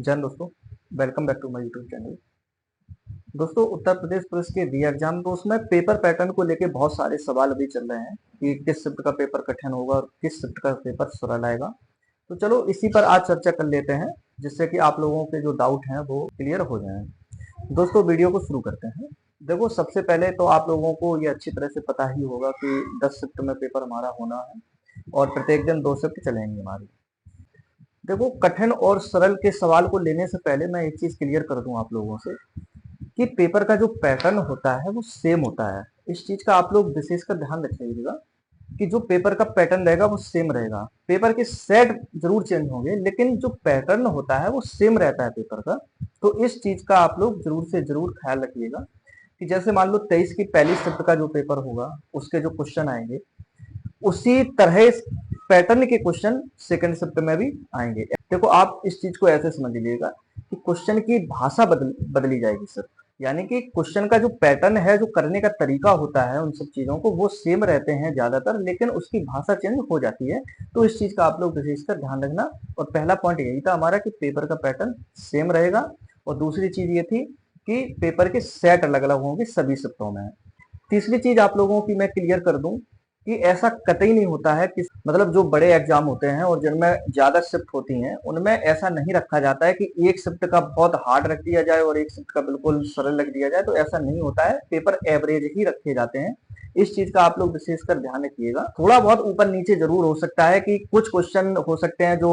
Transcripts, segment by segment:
जय हिंद दोस्तों, welcome back to my YouTube channel. दोस्तों, उत्तर प्रदेश पुलिस के री एग्जाम तो उसमें पेपर पैटर्न को लेके बहुत सारे सवाल अभी चल रहे हैं कि किस शिफ्ट का पेपर कठिन होगा और किस शिफ्ट का पेपर सरल आएगा। तो चलो इसी पर आज चर्चा कर लेते हैं, जिससे कि आप लोगों के जो डाउट हैं वो क्लियर हो जाएं। दोस्तों, वीडियो को शुरू करते हैं। देखो, सबसे पहले तो आप लोगों को ये अच्छी तरह से पता ही होगा कि 10 शिफ्ट में पेपर हमारा होना है और प्रत्येक दिन 2 शिफ्ट चलेंगी हमारी। देखो, कठिन और सरल के सवाल को लेने से पहले मैं एक चीज क्लियर कर दूं आप लोगों से कि पेपर का जो पैटर्न होता है वो सेम होता है। इस चीज का आप लोग विशेषकर ध्यान रखिएगा कि जो पेपर का पैटर्न रहेगा वो सेम रहेगा। पेपर के सेट जरूर चेंज होंगे, लेकिन जो पैटर्न होता है वो सेम रहता है पेपर का। तो इस चीज का आप लोग जरूर से जरूर ख्याल रखिएगा कि जैसे मान लो 23 की पहली शिफ्ट का जो पेपर होगा उसके जो क्वेश्चन आएंगे, उसी तरह पैटर्न के क्वेश्चन सेकंड शिफ्ट में भी आएंगे। देखो, आप इस चीज को ऐसे समझ लीजिएगा कि क्वेश्चन की भाषा बदली जाएगी सिर्फ, यानी कि क्वेश्चन का जो पैटर्न है, जो करने का तरीका होता है, उन सब चीजों को वो सेम रहते हैं ज्यादातर, लेकिन उसकी भाषा चेंज हो जाती है। तो इस चीज का आप लोग विशेषकर ध्यान रखना। और पहला पॉइंट यही था हमारा कि पेपर का पैटर्न सेम रहेगा। और दूसरी चीज ये थी कि पेपर के सेट अलग अलग होंगे सभी शिफ्टों में। तीसरी चीज आप लोगों की मैं क्लियर कर दूं कि ऐसा कतई नहीं होता है कि मतलब जो बड़े एग्जाम होते हैं और जिनमें ज्यादा शिफ्ट होती हैं उनमें ऐसा नहीं रखा जाता है कि एक शिफ्ट का बहुत हार्ड रख दिया जाए और एक शिफ्ट का बिल्कुल सरल रख दिया जाए। तो ऐसा नहीं होता है, पेपर एवरेज ही रखे जाते हैं। इस चीज का आप लोग विशेषकर ध्यान रखिएगा। थोड़ा बहुत ऊपर नीचे जरूर हो सकता है कि कुछ क्वेश्चन हो सकते हैं जो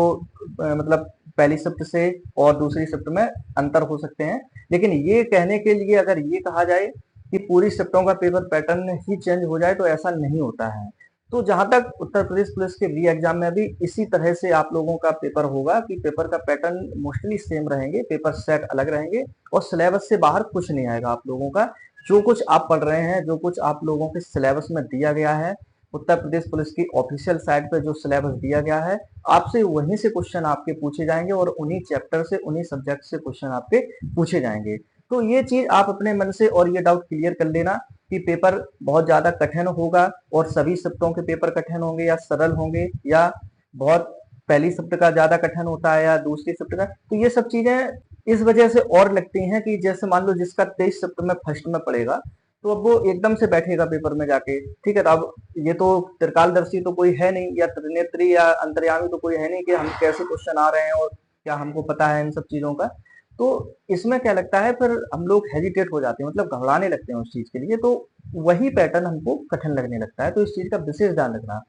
मतलब पहली शिफ्ट से और दूसरी शिफ्ट में अंतर हो सकते हैं, लेकिन ये कहने के लिए अगर ये कहा जाए कि पूरी शिफ्टों का पेपर पैटर्न ही चेंज हो जाए तो ऐसा नहीं होता है। तो जहां तक उत्तर प्रदेश पुलिस के री एग्जाम में भी इसी तरह से आप लोगों का पेपर होगा कि पेपर का पैटर्न मोस्टली सेम रहेंगे, पेपर सेट अलग रहेंगे और सिलेबस से बाहर कुछ नहीं आएगा आप लोगों का। जो कुछ आप पढ़ रहे हैं, जो कुछ आप लोगों के सिलेबस में दिया गया है, उत्तर प्रदेश पुलिस की ऑफिशियल साइट पर जो सिलेबस दिया गया है, आपसे वहीं से क्वेश्चन आपके पूछे जाएंगे और उन्हीं चैप्टर से, उन्हीं सब्जेक्ट से क्वेश्चन आपके पूछे जाएंगे। तो ये चीज आप अपने मन से और ये डाउट क्लियर कर लेना कि पेपर बहुत ज्यादा कठिन होगा और सभी शिफ्टों के पेपर कठिन होंगे या सरल होंगे, या बहुत पहली शिफ्ट का ज्यादा कठिन होता है या दूसरी शिफ्ट का। तो ये सब चीजें इस वजह से और लगती हैं कि जैसे मान लो जिसका 23 शिफ्ट में फर्स्ट में पड़ेगा तो अब वो एकदम से बैठेगा पेपर में जाके, ठीक है। तो अब ये तो त्रिकालदर्शी तो कोई है नहीं, या त्रिनेत्री या अंतर्यामी तो कोई है नहीं कि हम कैसे क्वेश्चन आ रहे हैं और क्या हमको पता है इन सब चीजों का। तो इसमें क्या लगता है, फिर हम लोग हेजिटेट हो जाते हैं, मतलब घबराने लगते हैं उस चीज के लिए। तो वही पैटर्न हमको कठिन लगने लगता है। तो इस चीज का विशेष ध्यान रखना।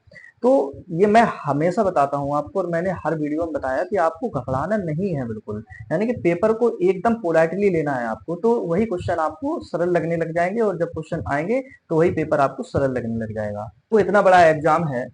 तो ये मैं हमेशा बताता हूँ आपको और मैंने हर वीडियो में बताया कि आपको घबराना नहीं है बिल्कुल, यानी कि पेपर को एकदम पोलाइटली लेना है आपको। तो वही क्वेश्चन आपको सरल लगने लग जाएंगे और जब क्वेश्चन आएंगे तो वही पेपर आपको सरल लगने लग जाएगा। तो इतना बड़ा एग्जाम है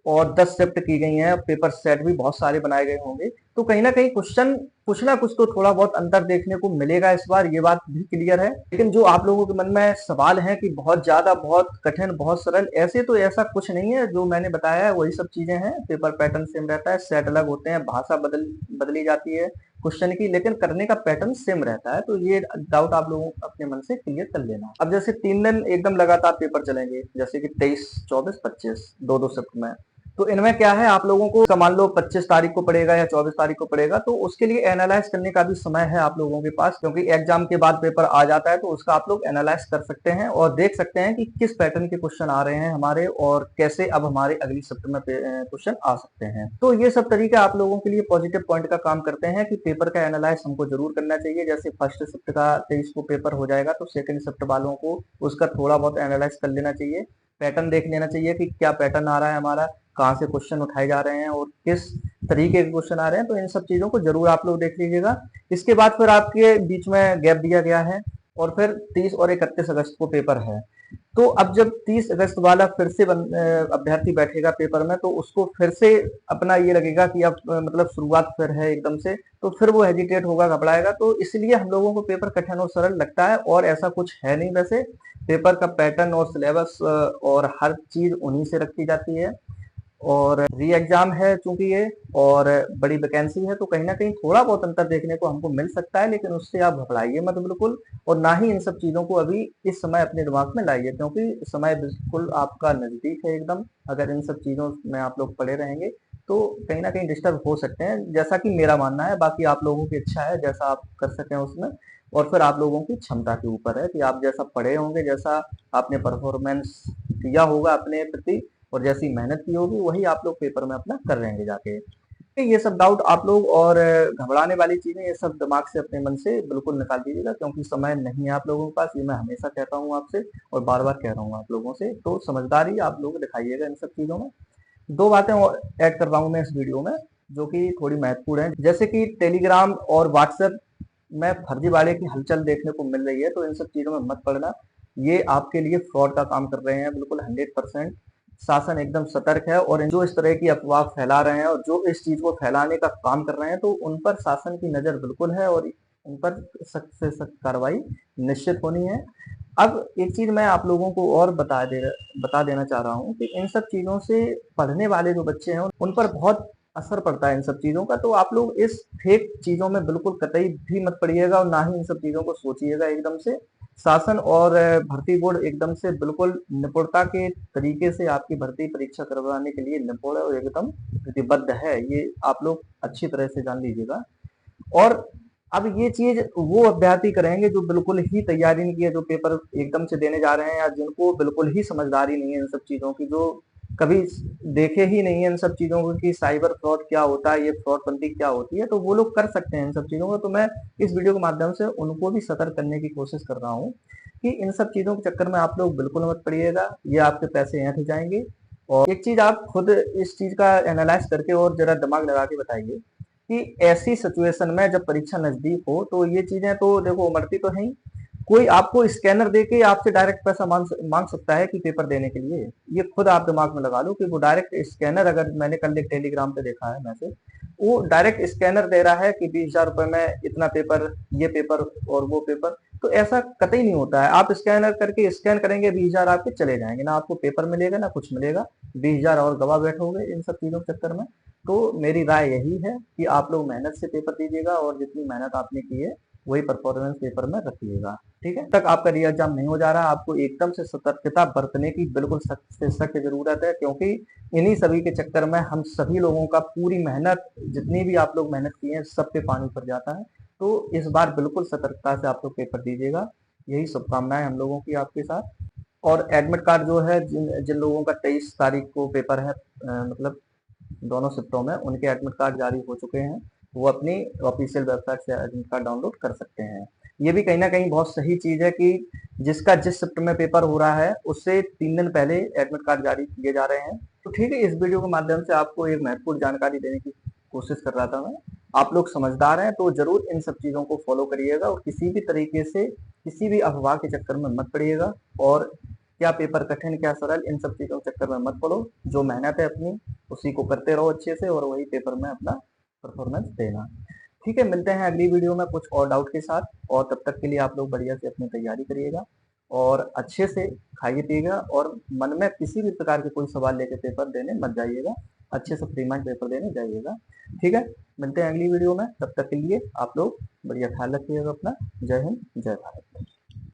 और 10 शिफ्ट की गई हैं, पेपर सेट भी बहुत सारे बनाए गए होंगे, तो कहीं ना कहीं क्वेश्चन कुछ ना कुछ तो थोड़ा बहुत अंतर देखने को मिलेगा इस बार, ये बात भी क्लियर है। लेकिन जो आप लोगों के मन में सवाल है कि बहुत ज्यादा, बहुत कठिन, बहुत सरल, ऐसे तो ऐसा कुछ नहीं है। जो मैंने बताया है वही सब चीजें हैं। पेपर पैटर्न सेम रहता है, सेट अलग होते हैं, भाषा बदली जाती है क्वेश्चन की, लेकिन करने का पैटर्न सेम रहता है। तो ये डाउट आप लोगों अपने मन से क्लियर कर लेना। अब जैसे 3 दिन एकदम लगातार पेपर चलेंगे, जैसे कि 23, 24, 25 दो शिफ्ट में, तो इनमें क्या है, आप लोगों को मान लो 25 तारीख को पड़ेगा या 24 तारीख को पड़ेगा, तो उसके लिए एनालाइज करने का भी समय है आप लोगों के पास, क्योंकि एग्जाम के बाद पेपर आ जाता है। तो उसका आप लोग एनालाइज कर सकते हैं और देख सकते हैं कि किस पैटर्न के क्वेश्चन आ रहे हैं हमारे और कैसे अब हमारे अगली शिफ्ट में क्वेश्चन आ सकते हैं। तो ये सब तरीके आप लोगों के लिए पॉजिटिव पॉइंट का काम करते हैं कि पेपर का एनालाइज हमको जरूर करना चाहिए। जैसे फर्स्ट शिफ्ट का 23 को पेपर हो जाएगा तो सेकंड शिफ्ट वालों को उसका थोड़ा बहुत एनालाइज कर लेना चाहिए, पैटर्न देख लेना चाहिए कि क्या पैटर्न आ रहा है हमारा, कहाँ से क्वेश्चन उठाए जा रहे हैं और किस तरीके के क्वेश्चन आ रहे हैं। तो इन सब चीजों को जरूर आप लोग देख लीजिएगा। इसके बाद फिर आपके बीच में गैप दिया गया है और फिर 30 और 31 अगस्त को पेपर है। तो अब जब 30 अगस्त वाला फिर से अभ्यर्थी बैठेगा पेपर में, तो उसको फिर से अपना ये लगेगा कि अब मतलब शुरुआत फिर है एकदम से, तो फिर वो हेजिटेट होगा, घबराएगा। तो इसलिए हम लोगों को पेपर कठिन और सरल लगता है, और ऐसा कुछ है नहीं। वैसे पेपर का पैटर्न और सिलेबस और हर चीज उन्हीं से रखी जाती है। और री एग्जाम है चूंकि ये, और बड़ी वैकेंसी है, तो कहीं ना कहीं थोड़ा बहुत अंतर देखने को हमको मिल सकता है, लेकिन उससे आप घबराइए मत बिल्कुल। और ना ही इन सब चीजों को अभी इस समय अपने दिमाग में लाइए, क्योंकि समय बिल्कुल आपका नजदीक है एकदम। अगर इन सब चीजों में आप लोग पड़े रहेंगे तो कहीं ना कहीं डिस्टर्ब हो सकते हैं, जैसा कि मेरा मानना है। बाकी आप लोगों की इच्छा है जैसा आप कर सकें उसमें, और फिर आप लोगों की क्षमता के ऊपर है कि आप जैसा पढ़े होंगे, जैसा आपने परफॉर्मेंस दिया होगा अपने प्रति, और जैसी मेहनत की होगी वही आप लोग पेपर में अपना कर रहेंगे जाके। ये सब डाउट आप लोग और घबराने वाली चीजें ये सब दिमाग से अपने मन से बिल्कुल निकाल दीजिएगा, क्योंकि समय नहीं है आप लोगों के पास। ये मैं हमेशा कहता हूँ आपसे और बार बार कह रहा हूँ आप लोगों से, तो समझदारी आप लोग दिखाइएगा इन सब चीजों में। दो बातें और ऐड कर रहा हूँ मैं इस वीडियो में, जो कि थोड़ी महत्वपूर्ण है। जैसे कि टेलीग्राम और व्हाट्सएप में फर्जीवाड़े की हलचल देखने को मिल रही है, तो इन सब चीजों में मत पड़ना। ये आपके लिए फ्रॉड का काम कर रहे हैं बिल्कुल 100%। शासन एकदम सतर्क है, और जो इस तरह की अफवाह फैला रहे हैं और जो इस चीज को फैलाने का काम कर रहे हैं, तो उन पर शासन की नजर बिल्कुल है और उन पर सख्त से सख्त कार्रवाई निश्चित होनी है। अब एक चीज मैं आप लोगों को और बता देना चाह रहा हूँ कि इन सब चीजों से पढ़ने वाले जो बच्चे हैं उन पर बहुत असर पड़ता है इन सब चीजों का। तो आप लोग इस फेक चीजों में बिल्कुल कतई भी मत पड़िएगा, और ना ही इन सब चीजों को सोचिएगा एकदम से। शासन और भर्ती बोर्ड एकदम से बिल्कुल निपुणता के तरीके से आपकी भर्ती परीक्षा करवाने के लिए निपुण और एकदम प्रतिबद्ध है, ये आप लोग अच्छी तरह से जान लीजिएगा। और अब ये चीज वो अभ्यर्थी करेंगे जो बिल्कुल ही तैयारी नहीं किया, जो पेपर एकदम से देने जा रहे हैं, या जिनको बिल्कुल ही समझदारी नहीं है इन सब चीजों की, जो कभी देखे ही नहीं है इन सब चीजों को कि साइबर फ्रॉड क्या होता है, ये फ्रॉडपंती क्या होती है, तो वो लोग कर सकते हैं इन सब चीजों को। तो मैं इस वीडियो के माध्यम से उनको भी सतर्क करने की कोशिश कर रहा हूँ कि इन सब चीजों के चक्कर में आप लोग बिल्कुल मत पड़िएगा, ये आपके पैसे ऐंठ जाएंगे। और एक चीज आप खुद इस चीज का एनालाइज करके और जरा दिमाग लगा के बताइए कि ऐसी सिचुएशन में जब परीक्षा नजदीक हो, तो ये चीजें तो देखो उमड़ती तो है ही। कोई आपको स्कैनर देके आपसे डायरेक्ट पैसा मांग सकता है कि पेपर देने के लिए। ये खुद आप दिमाग में लगा लो कि वो डायरेक्ट स्कैनर, अगर मैंने कल एक टेलीग्राम पे देखा है मैसेज, वो डायरेक्ट स्कैनर दे रहा है कि 20,000 रुपए में इतना पेपर, ये पेपर और वो पेपर। तो ऐसा कतई नहीं होता है। आप स्कैनर करके स्कैन करेंगे, 20,000 आपके चले जाएंगे, ना आपको पेपर मिलेगा ना कुछ मिलेगा, 20,000 और गवा बैठोगे इन सब चीजों के चक्कर में। तो मेरी राय यही है कि आप लोग मेहनत से पेपर दीजिएगा, और जितनी मेहनत आपने की है वही परफॉर्मेंस पेपर में रखिएगा। ठीक है, तक आपका री एग्जाम नहीं हो जा रहा, आपको एकदम से सतर्कता बरतने की बिल्कुल सख्त से सख्त जरूरत है, क्योंकि इन्हीं सभी के चक्कर में हम सभी लोगों का पूरी मेहनत, जितनी भी आप लोग मेहनत की है, सब पे पानी पड़ जाता है। तो इस बार बिल्कुल सतर्कता से आप लोग पेपर दीजिएगा। यही शुभकामनाएं हम लोगों की आपके साथ। और एडमिट कार्ड जो है, जिन जिन लोगों का 23 तारीख को पेपर है, मतलब दोनों शिफ्टों में, उनके एडमिट कार्ड जारी हो चुके हैं। वो अपनी ऑफिशियल वेबसाइट से एडमिट कार्ड डाउनलोड कर सकते हैं। ये भी कहीं ना कहीं बहुत सही चीज है कि जिसका जिस शिफ्ट में पेपर हो रहा है उससे 3 दिन पहले एडमिट कार्ड जारी किए जा रहे हैं। तो ठीक है, इस वीडियो के माध्यम से आपको एक महत्वपूर्ण जानकारी देने की कोशिश कर रहा था मैं। आप लोग समझदार हैं तो जरूर इन सब चीजों को फॉलो करिएगा, और किसी भी तरीके से किसी भी अफवाह के चक्कर में मत पड़िएगा। और क्या पेपर कठिन क्या सरल, इन सब चीजों के चक्कर में मत पड़ो। जो मेहनत है अपनी उसी को करते रहो अच्छे से, और वही पेपर में अपना परफॉर्मेंस देना। ठीक है, मिलते हैं अगली वीडियो में कुछ और डाउट के साथ, और तब तक के लिए आप लोग बढ़िया से अपनी तैयारी करिएगा और अच्छे से खाइए पिएगा, और मन में किसी भी प्रकार के कोई सवाल लेके पेपर देने मत जाइएगा, अच्छे से फ्री माइंड पेपर देने जाइएगा। ठीक है, मिलते हैं अगली वीडियो में, तब तक के लिए आप लोग बढ़िया ख्याल रखिएगा अपना। जय हिंद, जय भारत।